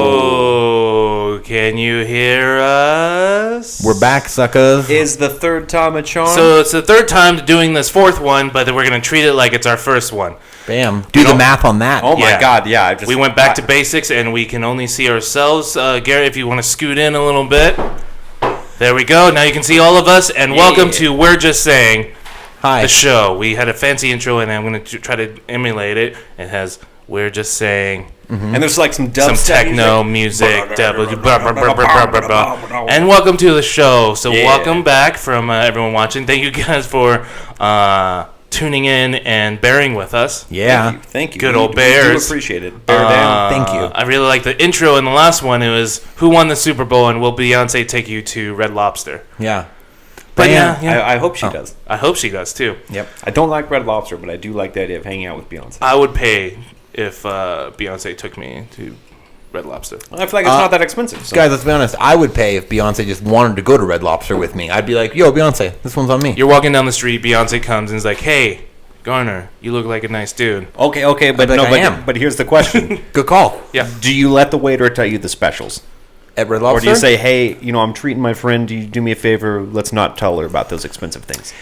Hello. Can you hear us? We're back, suckers. Is the third time a charm? So it's the third time doing this fourth one, but we're going to treat it like it's our first one. Bam. Do the math on that. Oh my God, yeah. We went back to basics, and we can only see ourselves. Garrett, if you want to scoot in a little bit. There we go. Now you can see all of us, and welcome to We're Just Saying, Hi. the show. We had a fancy intro, and I'm going to try to emulate it. It has We're Just Saying. And there's like some Some techno music. And welcome to the show. So welcome back from everyone watching. Thank you guys for tuning in and bearing with us. Yeah. Thank you. Good old We Bears. do appreciate it. Bear down. Thank you. I really like the intro in the last one. It was Who Won the Super Bowl, and will Beyonce take you to Red Lobster? Yeah. But Bam. yeah. I hope she does. I hope she does too. Yep. I don't like Red Lobster, but I do like the idea of hanging out with Beyonce. I would pay if Beyonce took me to Red Lobster. I feel like it's not that expensive. So. Guys, let's be honest. I would pay if Beyonce just wanted to go to Red Lobster with me. I'd be like, yo, Beyonce, this one's on me. You're walking down the street, Beyonce comes and is like, hey, Garner, you look like a nice dude. Okay, but bet no, I am. but here's the question: Good call. Yeah. do you let the waiter tell you the specials, At Red or Lobster? do you say, "Hey, I'm treating my friend. Do you do me a favor? Let's not tell her about those expensive things."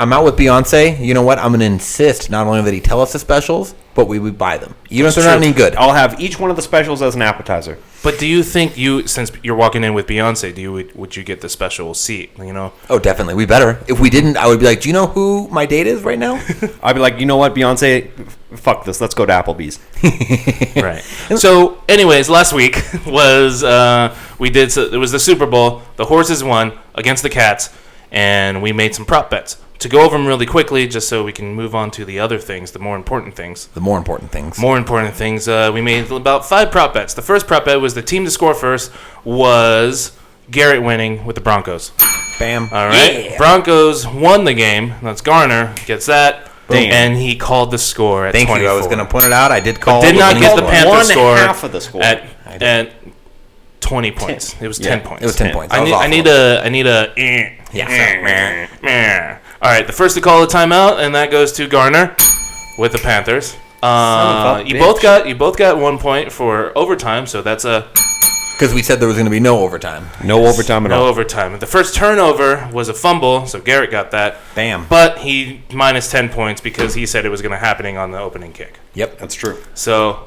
I'm out with Beyonce. You know what? I'm going to insist not only that he tell us the specials, but we would buy them. Even if they're not any good. I'll have each one of the specials as an appetizer. But do you think since you're walking in with Beyonce, would you get the special seat? Oh, definitely. We better. If we didn't, I would be like, do you know who my date is right now? I'd be like, you know what, Beyonce, fuck this. Let's go to Applebee's. Right. So, anyways, last week was it was the Super Bowl. The horses won against the Cats, and we made some prop bets. To go over them really quickly, just so we can move on to the other things, the more important things. The more important things. We made about 5 prop bets. The first prop bet was the team to score first was Garrett winning with the Broncos. Bam. All right. Yeah. Broncos won the game. That's Garner. Gets that. Damn. And he called the score at Thank 24. you. I was going to point it out. I did call. Did not get the One Panther score half of the score. at 20 points. It was 10 Yeah, points. It was 10 points. I need a Yeah. All right, the first to call a timeout, and that goes to Garner with the Panthers. of a You bitch. both got 1 point for overtime, so that's a Because we said there was going to be no overtime. No overtime at no all. overtime. The first turnover was a fumble, so Garrett got that. Bam. But he minus 10 points because he said it was going to happening on the opening kick. Yep. That's true. So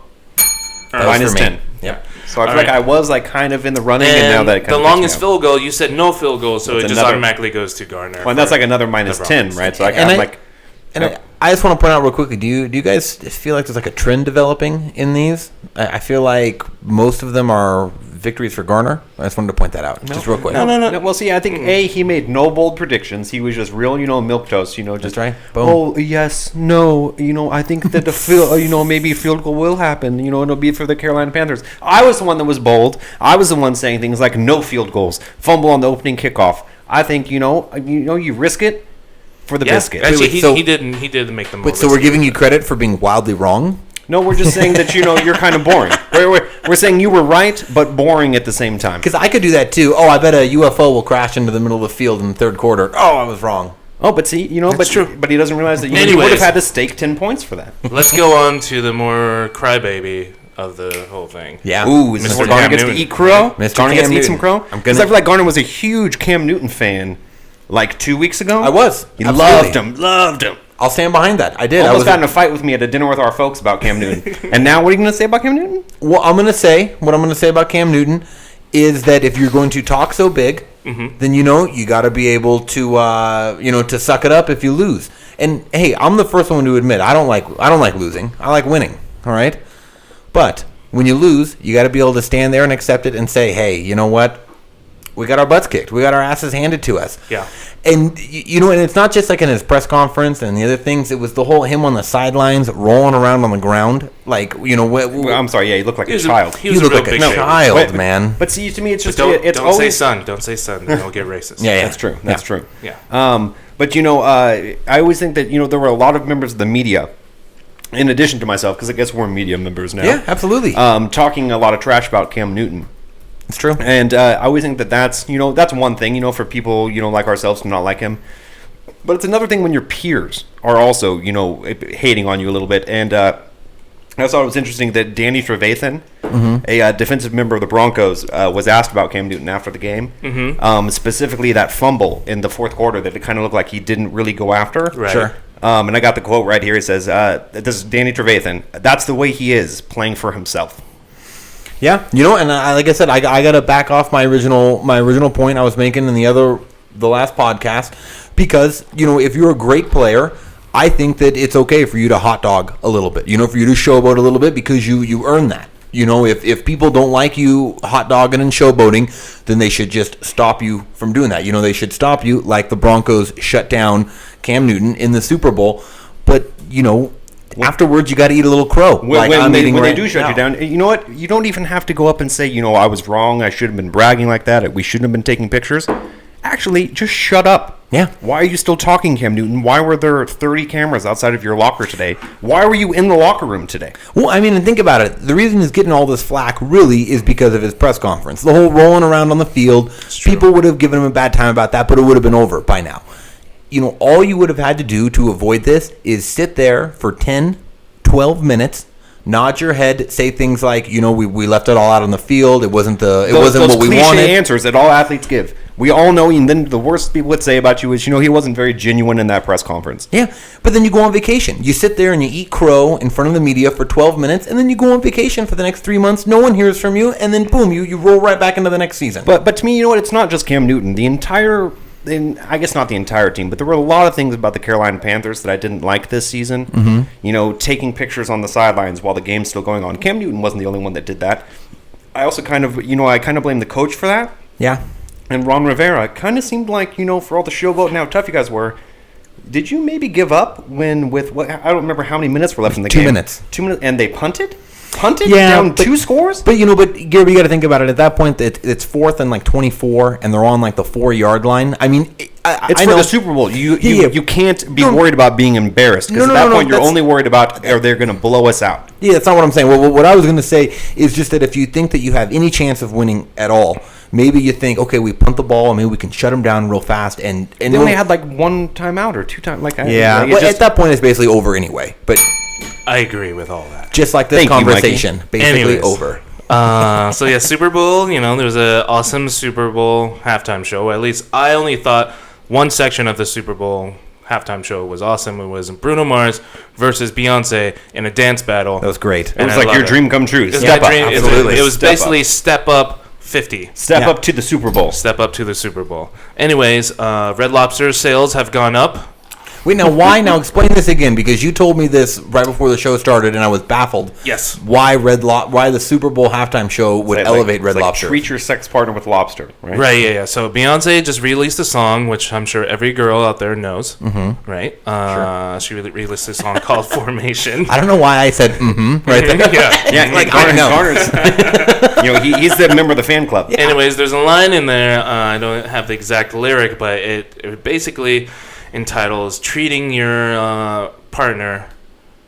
That was Minus for me. 10. Yep. So I feel All like right. I was like kind of in the running, and now that it kind the of longest field goal, you said no field goal, so That's it just another- automatically goes to Garner. Well, and that's like another minus the 10, Broncos. right? So I And got I- like. And I just want to point out real quickly, do you guys feel like there's like a trend developing in these? I feel like most of them are victories for Garner. I just wanted to point that out, just real quick. No. Well, see, I think he made no bold predictions. He was just real, milquetoast. Just That's right. Boom. Oh yes, no. I think that the field, maybe a field goal will happen. It'll be for the Carolina Panthers. I was the one that was bold. I was the one saying things like no field goals, fumble on the opening kickoff. I think you risk it for the biscuit. Actually, Wait, so- he did make them. Wait, so we're giving you credit for being wildly wrong? No, we're just saying that you're kind of boring. We're saying you were right, but boring at the same time. Because I could do that too. Oh, I bet a UFO will crash into the middle of the field in the third quarter. Oh, I was wrong. Oh, but see, but true. But he doesn't realize that you would Anyways. have had to stake 10 points for that. Let's go on to the more crybaby of the whole thing. Yeah. Ooh, is this Mr. where Garner Cam gets Newton. to eat crow? Mr. Garner gets Cam to eat some Newton. crow? I'm Because gonna- I feel like Garner was a huge Cam Newton fan like 2 weeks ago. I was. He Absolutely. loved him. I'll stand behind that. I did. I Almost was got in a fight with me at a dinner with our folks about Cam Newton. And now what are you going to say about Cam Newton? Well, what I'm going to say about Cam Newton is that if you're going to talk so big, then you got to be able to to suck it up if you lose. And hey, I'm the first one to admit I don't like losing. I like winning. All right, but when you lose, you got to be able to stand there and accept it and say, hey, you know what? We got our butts kicked. We got our asses handed to us. Yeah. And and it's not just like in his press conference and the other things. It was the whole him on the sidelines rolling around on the ground, like Well, I'm sorry. Yeah, he looked like He a was child. he you was a look real like a big baby. child, Wait, man. But see, to me, it's But just don't it's say always son. Don't say son. Then they'll get racist. Yeah. That's true. That's true. Yeah. But I always think that there were a lot of members of the media, in addition to myself, because I guess we're media members now. Yeah, absolutely. Talking a lot of trash about Cam Newton. It's true. And I always think that that's one thing, for people, like ourselves to not like him. But it's another thing when your peers are also, hating on you a little bit. And I thought it was interesting that Danny Trevathan, a defensive member of the Broncos, was asked about Cam Newton after the game. Specifically that fumble in the fourth quarter that it kind of looked like he didn't really go after. Right. Sure. And I got the quote right here. It says, this is Danny Trevathan. That's the way he is, playing for himself. Yeah, and like I said, I got to back off my original point I was making in the last podcast, because if you're a great player, I think that it's okay for you to hot dog a little bit, for you to showboat a little bit, because you earn that. If people don't like you hot dogging and showboating, then they should just stop you from doing that. They should stop you, like the Broncos shut down Cam Newton in the Super Bowl. But afterwards, you got to eat a little crow. When they do shut you down, you know what? You don't even have to go up and say, I was wrong. I should have been bragging like that. We shouldn't have been taking pictures. Actually, just shut up. Yeah. Why are you still talking, Cam Newton? Why were there 30 cameras outside of your locker today? Why were you in the locker room today? Well, and think about it. The reason he's getting all this flack really is because of his press conference. The whole rolling around on the field, people would have given him a bad time about that, but it would have been over by now. All you would have had to do to avoid this is sit there for 10, 12 minutes, nod your head, say things like, we left it all out on the field. It wasn't what we wanted. Those cliche answers that all athletes give. We all know, and then the worst people would say about you is, he wasn't very genuine in that press conference. Yeah, but then you go on vacation. You sit there and you eat crow in front of the media for 12 minutes, and then you go on vacation for the next 3 months. No one hears from you, and then boom, you roll right back into the next season. But to me, it's not just Cam Newton. I guess not the entire team, but there were a lot of things about the Carolina Panthers that I didn't like this season. Taking pictures on the sidelines while the game's still going on. Cam Newton wasn't the only one that did that. I also kind of blame the coach for that. Yeah. And Ron Rivera kind of seemed like, for all the showboat and how tough you guys were, did you maybe give up I don't remember how many minutes were left in the game. 2 minutes. 2 minutes, and they punted? Down 2 scores? But Gary, you got to think about it. At that point, it's 4th and 24, and they're on the 4-yard line. I mean, it's for the Super Bowl. You can't be worried about being embarrassed, because at that point you're only worried about, are they going to blow us out? Yeah, that's not what I'm saying. Well, what I was going to say is just that if you think that you have any chance of winning at all, maybe you think, okay, we punt the ball, and maybe we can shut them down real fast. And they only had one timeout or 2 times. At that point, it's basically over anyway. But I agree with all that. Just like this conversation, basically over. Super Bowl, there was an awesome Super Bowl halftime show. At least I only thought one section of the Super Bowl halftime show was awesome. It was Bruno Mars versus Beyonce in a dance battle. That was great. It was like your dream come true. It was basically Step Up 50. Step up to the Super Bowl. Step up to the Super Bowl. Anyways, Red Lobster sales have gone up. Wait, now why? Now explain this again, because you told me this right before the show started, and I was baffled. Yes. Why the Super Bowl halftime show would elevate Red Lobster? Treat your sex partner with lobster, right? Right, yeah. So Beyonce just released a song, which I'm sure every girl out there knows, right? Sure. She released a song called Formation. I don't know why I said right there. Garner's. He's the member of the fan club. Yeah. Anyways, there's a line in there. I don't have the exact lyric, but it basically entitles treating your partner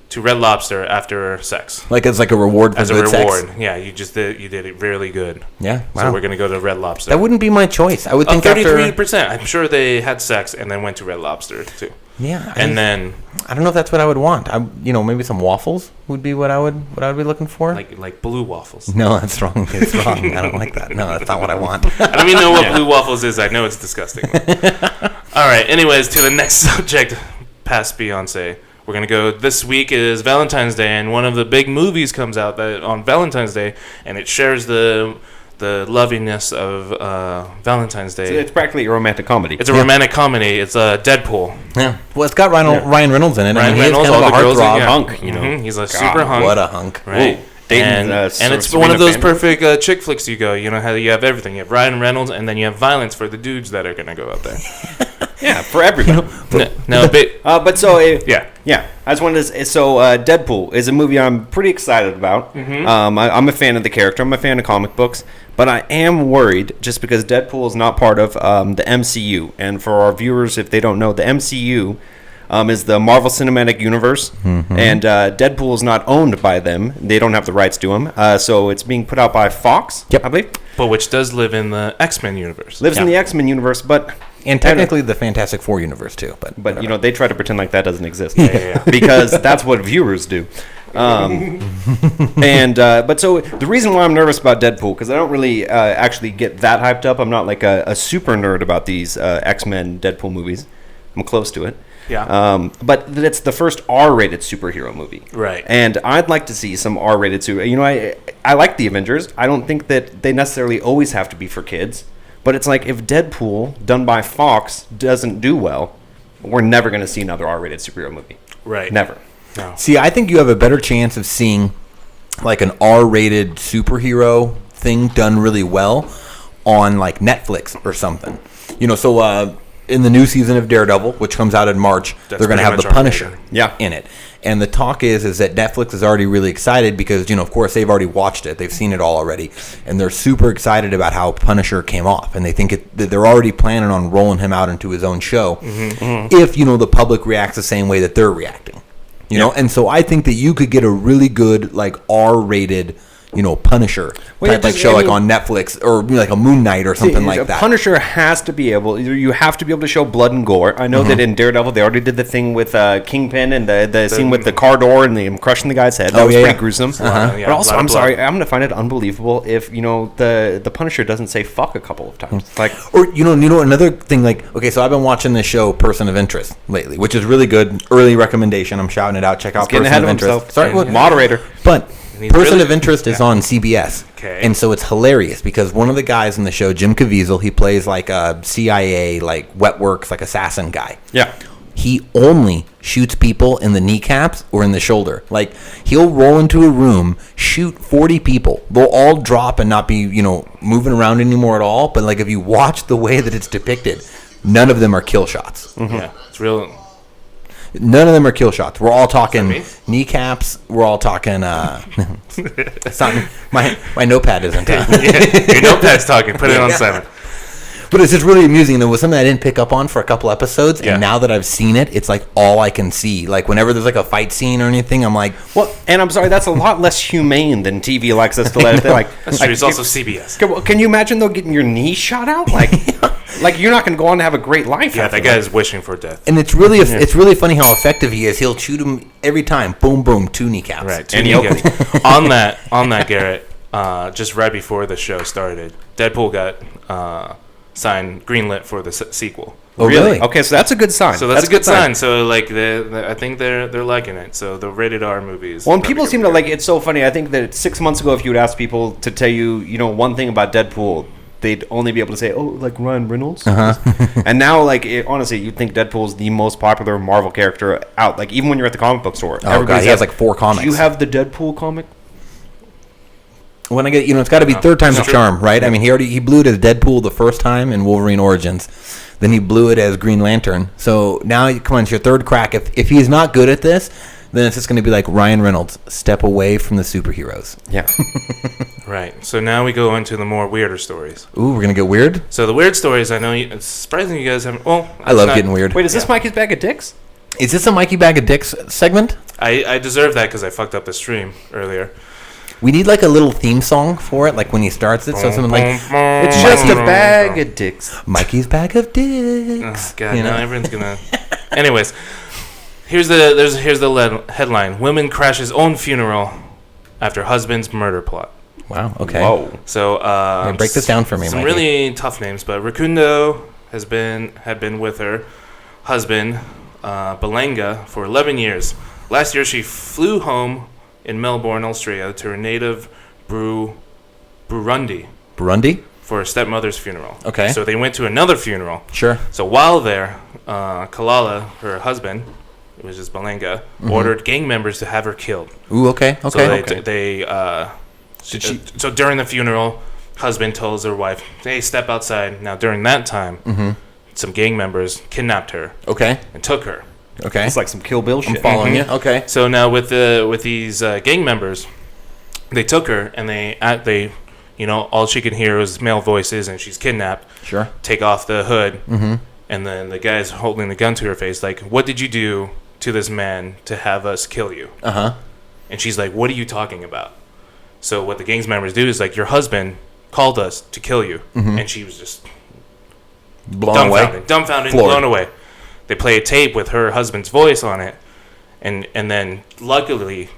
to Red Lobster after sex. Like it's like a reward for as good a reward. Sex? Yeah, you did it really good. Yeah, wow. So we're gonna go to Red Lobster. That wouldn't be my choice. I would think 33%. I'm sure they had sex and then went to Red Lobster too. Yeah, then I don't know if that's what I would want. Maybe some waffles would be what I would be looking for. Like blue waffles. No, that's wrong. It's wrong. I don't like that. No, that's not what I want. I don't even know what blue waffles is. I know it's disgusting. All right. Anyways, to the next subject, past Beyonce. We're going to go, this week is Valentine's Day, and one of the big movies comes out on Valentine's Day, and it shares the lovingness of Valentine's Day. So it's practically a romantic comedy. It's a romantic comedy. It's Deadpool. Yeah. Well, it's got Ryan Reynolds in it. Ryan Reynolds, all the girls. Hunk, He's a super hunk. What a hunk. Right. And it's one of those perfect chick flicks you go. You know how you have everything. You have Ryan Reynolds, and then you have violence for the dudes that are going to go out there. Yeah, for everybody. Yeah. I just wanted to say, Deadpool is a movie I'm pretty excited about. Mm-hmm. I'm a fan of the character. I'm a fan of comic books. But I am worried just because Deadpool is not part of the MCU. And for our viewers, if they don't know, the MCU is the Marvel Cinematic Universe. Mm-hmm. And Deadpool is not owned by them. They don't have the rights to him. So it's being put out by Fox, I believe. But which does live in the X-Men universe. Lives in the X-Men universe, but... And technically the Fantastic Four universe, too. But they try to pretend like that doesn't exist. Because that's what viewers do. But so the reason why I'm nervous about Deadpool, because I don't really actually get that hyped up. I'm not like a super nerd about these X-Men Deadpool movies. I'm close to it. Yeah. But it's the first R-rated superhero movie. Right. And I'd like to see some R-rated super. You know, I like the Avengers. I don't think that they necessarily always have to be for kids. But it's like if Deadpool, done by Fox, doesn't do well, we're never going to see another R-rated superhero movie. Right. Never. No. See, I think you have a better chance of seeing like an R-rated superhero thing done really well on like Netflix or something. You know, so in the new season of Daredevil, which comes out in March, That's they're going to pretty have the much Punisher R-rated. in it. And the talk is that Netflix is already really excited because, you know, of course, they've already watched it. They've seen it all already. And they're super excited about how Punisher came off. And they think that they're already planning on rolling him out into his own show if, you know, the public reacts the same way that they're reacting. You know? And so I think that you could get a really good, like, R-rated, you know, Punisher type like show like on Netflix or like a Moon Knight or something like that. Punisher has to be able. You have to be able to show blood and gore. I know that in Daredevil they already did the thing with Kingpin and the scene with the car door and them crushing the guy's head. That was pretty gruesome. Yeah, But also, a lot I'm of sorry, blood. I'm gonna find it unbelievable if you know the Punisher doesn't say fuck a couple of times. Like, Or you know another thing like okay, so I've been watching this show Person of Interest lately, which is really good. Early recommendation. I'm shouting it out. Check out getting Person ahead of of Interest. himself. Sorry, what? Moderator. But he's Person really- of Interest is on CBS. Okay. And so it's hilarious because one of the guys in the show, Jim Caviezel, he plays like a CIA, like wet works, like assassin guy. Yeah. He only shoots people in the kneecaps or in the shoulder. Like, he'll roll into a room, shoot 40 people. They'll all drop and not be, you know, moving around anymore at all. But, like, if you watch the way that it's depicted, none of them are kill shots. Yeah. It's real. None of them are kill shots. We're all talking me? kneecaps. We're all talking. It's not, my notepad isn't. Your notepad's talking. Put it on 7. But it's just really amusing. There was something I didn't pick up on for a couple episodes, Yeah. and now that I've seen it, it's like all I can see. Like whenever there's like a fight scene or anything, I'm like, Well, and I'm sorry, that's a lot less humane than TV likes us to let it. Like, That's true. It's also CBS. Can you imagine though getting your knee shot out? Like, like you're not going to go on to have a great life. Yeah, after that guy's wishing for death. and it's really funny how effective he is. He'll shoot him every time. Boom, boom, 2 kneecaps. Right. And on that, Garrett, just right before the show started, Deadpool got signed, greenlit for the sequel. Oh, really? Okay, so that's a good sign. So that's a good sign. So like, I think they're liking it. So the rated R movies. Well, and people seem to like. It's so funny. I think that 6 months ago, if you would ask people to tell you, you know, one thing about Deadpool, they'd only be able to say, "Oh, like Ryan Reynolds." And now, like, honestly, you'd think Deadpool is the most popular Marvel character out. Like, even when you're at the comic book store, Oh god, he has like 4 comics. Do you have the Deadpool comic? When I get, you know, it's got to be third time's a charm, right? I mean, he blew it as Deadpool the first time in Wolverine Origins, then he blew it as Green Lantern. So now, come on, it's your third crack. If he's not good at this, then it's just going to be like Ryan Reynolds, step away from the superheroes. Yeah. Right. So now we go into the more weirder stories. Ooh, we're gonna get weird. So the weird stories, I know it's surprising you guys haven't. Well, I love not- getting weird. Wait, is this Mikey's Bag of Dicks? Is this a Mikey Bag of Dicks segment? I deserve that because I fucked up the stream earlier. We need like a little theme song for it, like when he starts it. So something like It's just a bag of dicks. Mikey's Bag of Dicks. Oh, God, you know? now everyone's gonna. Anyways, here's the headline: Woman crashes own funeral after husband's murder plot. Wow. Okay. Whoa. So break this down for me, Some Mikey. really tough names, but Rakundo had been with her husband Belenga for 11 years. Last year, she flew home in Melbourne, Australia, to her native Burundi Burundi. for her stepmother's funeral. Okay. So they went to another funeral. Sure. So while there, Kalala, her husband, which is Belenga, ordered gang members to have her killed. Ooh. Okay. So Okay. so during the funeral, husband tells her wife, "Hey, step outside." Now during that time, some gang members kidnapped her Okay. and took her. Okay. It's like some Kill Bill shit. Following you. Okay. So now with these gang members, they took her and they all she could hear was male voices and she's kidnapped. Sure. Take off the hood, and then the guy's holding the gun to her face, like, "What did you do to this man to have us kill you?" Uh huh. And she's like, "What are you talking about?" So what the gang's members do is like, "Your husband called us to kill you," and she was just Blown away. dumbfounded, Floored. blown away. They play a tape with her husband's voice on it, and then luckily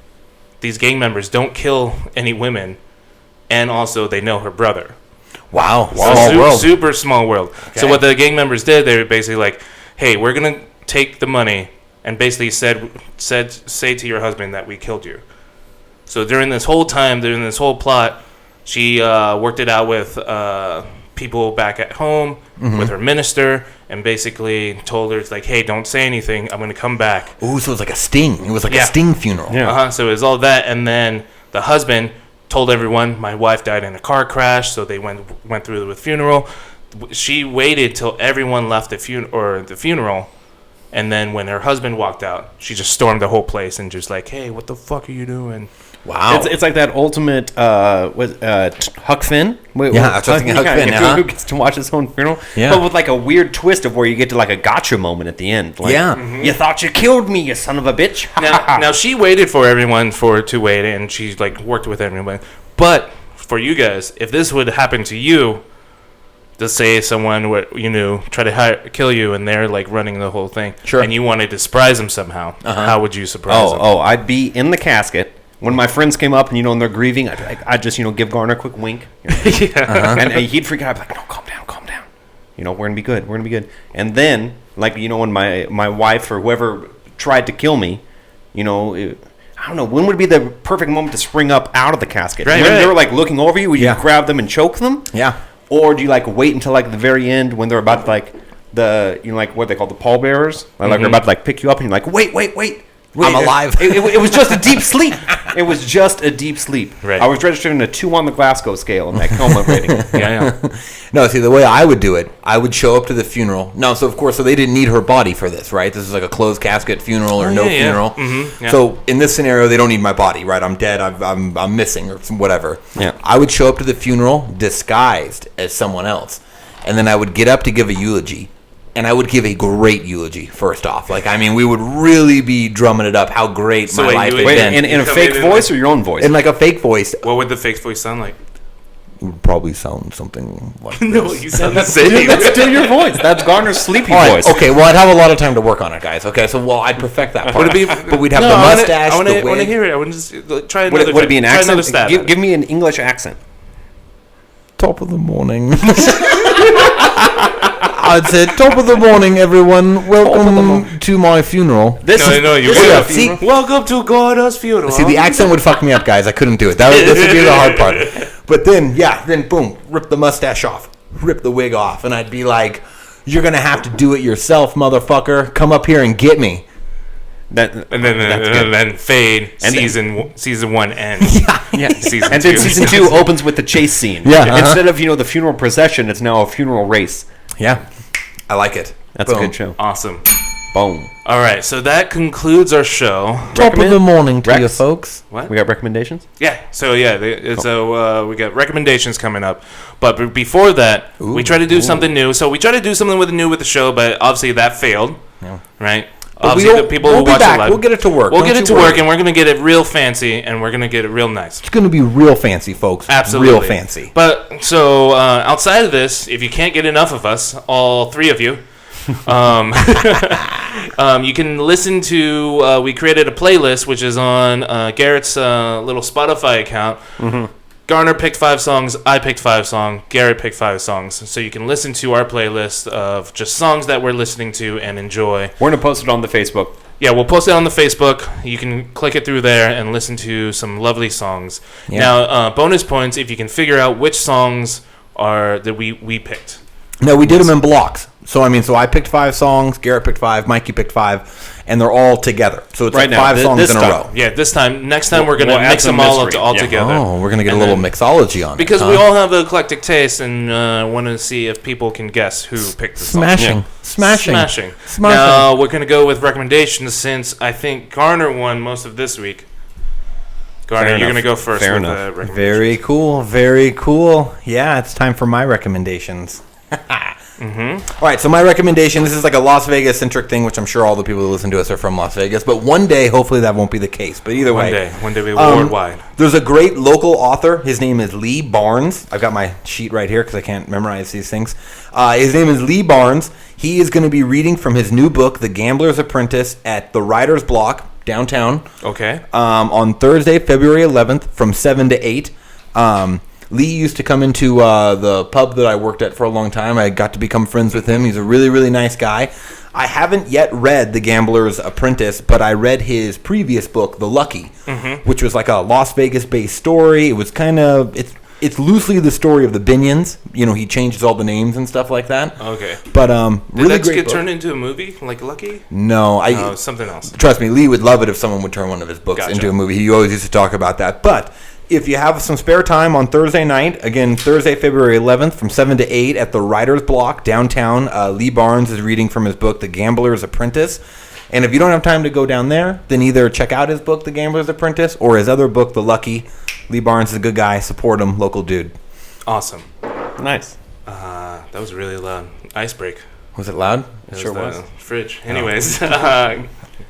these gang members don't kill any women, and also they know her brother. Wow. So Small world. Super small world. Okay. So what the gang members did, they were basically like, hey, we're going to take the money and basically say to your husband that we killed you. So during this whole plot, she worked it out with people back at home, with her minister, and basically told her, it's like, hey, don't say anything. I'm going to come back. Ooh, so it was like a sting. It was like Yeah. a sting funeral. Yeah. So it was all that, and then the husband told everyone, my wife died in a car crash, so they went through with funeral. She waited till everyone left the funeral, and then when her husband walked out, she just stormed the whole place and just like, hey, what the fuck are you doing? Wow. It's like that ultimate Huck Finn. Yeah, I was thinking Huck Finn, Who gets to watch his own funeral, Yeah. but with like a weird twist of where you get to like a gotcha moment at the end. Like, Yeah. you thought you killed me, you son of a bitch. Now she waited for everyone to wait, and she like worked with everyone. But for you guys, if this would happen to you, to say someone would try to kill you, and they're like running the whole thing, Sure. and you wanted to surprise them somehow, how would you surprise them? I'd be in the casket. When my friends came up and, and they're grieving, I'd just, give Garner a quick wink. And he'd freak out. I'd be like, no, calm down. We're going to be good. We're going to be good. And then, like, when my wife or whoever tried to kill me, I don't know, when would be the perfect moment to spring up out of the casket? Right, when right. they were, like, looking over you, would you Yeah. grab them and choke them? Yeah. Or do you, like, wait until, like, the very end when they're about to, like, like, what they call the pallbearers? Like, they're about to, like, pick you up, and you're like, wait. I'm alive. It was just a deep sleep. It was just a deep sleep. Right. I was registering a 2 on the Glasgow scale in that coma rating. Yeah. No, see, the way I would do it, I would show up to the funeral. No, so of course, they didn't need her body for this, right? This is like a closed casket funeral or Oh, no yeah, yeah. funeral. Mhm, yeah. So in this scenario, they don't need my body, right? I'm dead. I'm missing or whatever. Yeah. I would show up to the funeral disguised as someone else, and then I would get up to give a eulogy. And I would give a great eulogy, first off. Like, I mean, we would really be drumming it up how great So my wait, life you has would- Wait, been. in a Come fake in voice or your own voice? In like a fake voice, it What would the fake voice sound like? would probably sound something like No, this. you sound the same. That's still your voice. That's Garner's sleepy All right, voice. okay, well, I'd have a lot of time to work on it, guys. Okay, so, I'd perfect that part. Would it be? But we'd have No, the I wanna- mustache, I want the to wig. hear it. I want to just try Would another. it be an try another accent? stab. Give me an English accent. Top of the morning. I'd say, top of the morning, everyone. Welcome to my funeral. This No, you this would is have. a See- funeral. Welcome to Gordon's funeral. See, the accent would fuck me up, guys. I couldn't do it. This would be the hard part. But then boom, rip the mustache off, rip the wig off, and I'd be like, "You're gonna have to do it yourself, motherfucker. Come up here and get me." That, and then fade. And season 1 ends. yeah. Season And then 2. season 2 opens with the chase scene. Yeah, uh-huh. Instead of the funeral procession, it's now a funeral race. Yeah, I like it. That's Boom. a good show. Awesome. Boom. All right, so that concludes our show. Top of the morning to Rex. you, folks. What? We got recommendations? Yeah. So we got recommendations coming up, but before that, we try to do something new. So we try to do something with the show, but obviously that failed. Yeah. Right. But Obviously, the people we'll who be watch back. it live, We'll get it to work. We'll Don't get you it to worry. work, and we're gonna get it real fancy, and we're gonna get it real nice. It's gonna be real fancy, folks. Absolutely. real fancy. But so outside of this, if you can't get enough of us, all 3 of you, you can listen to. We created a playlist which is on Garrett's little Spotify account. Mm-hmm. Garner picked 5 songs. I picked 5 songs. Garrett picked 5 songs. So you can listen to our playlist of just songs that we're listening to and enjoy. We're going to post it on the Facebook. Yeah, we'll post it on the Facebook. You can click it through there and listen to some lovely songs. Yeah. Now, bonus points if you can figure out which songs are that we picked. No, we did them in blocks. So I picked 5 songs. Garrett picked 5. Mikey picked 5, and they're all together. So it's Right like now, 5 songs this in a time. row. Yeah, next time we're gonna We'll add mix some them all mystery. all Yeah. together. Oh, we're gonna get And a little then- mixology on because it. we all have eclectic taste and want to see if people can guess who picked the song. smashing, Yeah. smashing, Smashing. smashing. Now we're gonna go with recommendations since I think Garner won most of this week. Garner, Fair you're enough. gonna go first. Fair with enough. the recommendations. Very cool, very cool. Yeah, it's time for my recommendations. Mm-hmm. All right, so my recommendation, this is like a Las Vegas-centric thing, which I'm sure all the people who listen to us are from Las Vegas, but one day, hopefully that won't be the case. But either way. One day we will worldwide. There's a great local author. His name is Lee Barnes. I've got my sheet right here because I can't memorize these things. His name is Lee Barnes. He is going to be reading from his new book, The Gambler's Apprentice, at the Writer's Block downtown. Okay. On Thursday, February 11th, from 7 to 8. Lee used to come into the pub that I worked at for a long time. I got to become friends with him. He's a really, really nice guy. I haven't yet read The Gambler's Apprentice, but I read his previous book, The Lucky, which was like a Las Vegas-based story. It was kind of... It's loosely the story of the Binions. He changes all the names and stuff like that. Okay. But Did really that great get book. turned into a movie like Lucky? No, Something else. Trust me, Lee would love it if someone would turn one of his books Gotcha. into a movie. He always used to talk about that. But if you have some spare time on Thursday night, again, Thursday, February 11th, from 7 to 8 at the Writer's Block downtown, Lee Barnes is reading from his book, The Gambler's Apprentice. And if you don't have time to go down there, then either check out his book, The Gambler's Apprentice, or his other book, The Lucky. Lee Barnes is a good guy. Support him. Local dude. Awesome. Nice. That was really loud. Ice break. Was it loud? It Sure the was. Fridge. Anyways,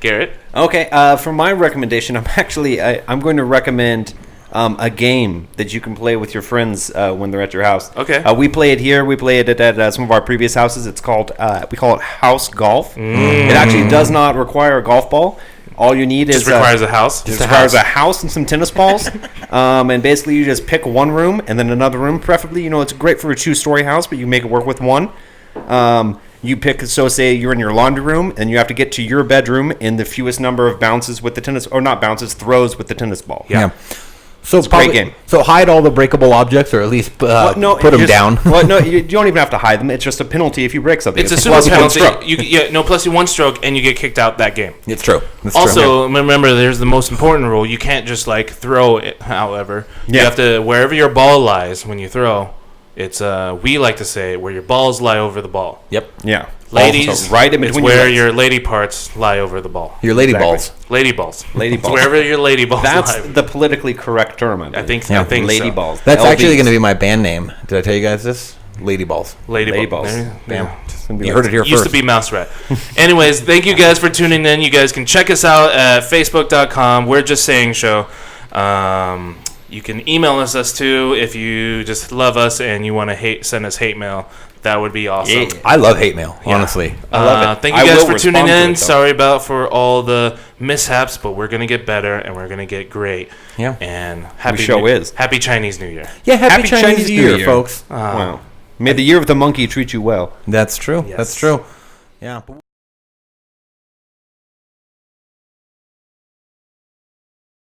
Garrett. Okay, for my recommendation, I'm going to recommend a game that you can play with your friends when they're at your house. Okay. We play it here. We play it at some of our previous houses. It's called we call it house golf. It actually does not require a golf ball. All you need Just is requires a house. It requires a house and some tennis balls. And basically, you just pick one room and then another room. Preferably, it's great for a 2-story house, but you make it work with one. You pick, so say you're in your laundry room and you have to get to your bedroom in the fewest number of bounces with the tennis, or not bounces, throws with the tennis ball. Yeah. So It's a great game. So hide all the breakable objects, or at least put them down. Well, no, you don't even have to hide them. It's just a penalty if you break something. It's a super plus one penalty. stroke. Plus you 1 stroke and you get kicked out that game. It's true. It's Also, remember, there's the most important rule. You can't just throw it. However, you Yeah. have to, wherever your ball lies when you throw. It's we like to say where your balls lie over the ball. Yep. Yeah. Ladies, Also, right in it's between where legs. your lady parts lie over the ball. Your lady Exactly. balls. Lady balls. Lady It's balls. wherever your lady balls That's lie. the politically correct term. I think. Yeah. I think lady so. balls. That's actually LBs. going to be my band name. Did I tell you guys this? Lady balls. Lady balls. There Bam. yeah. You heard it here Used first. to be Mouse Rat. Anyways, thank you guys for tuning in. You guys can check us out at facebook.com. We're Just Saying Show. You can email us too if you just love us and you want to send us hate mail. That would be awesome. Yeah. I love hate mail, honestly. I love it. Thank I you guys will for tuning respond to in. it, though. Sorry for all the mishaps, but we're gonna get better and we're gonna get great. Yeah. And happy Happy Chinese New Year. Yeah, happy Happy Chinese, Chinese New New Year, Year. folks. Wow. May the year of the monkey treat you well. That's true. Yes. That's true. Yeah.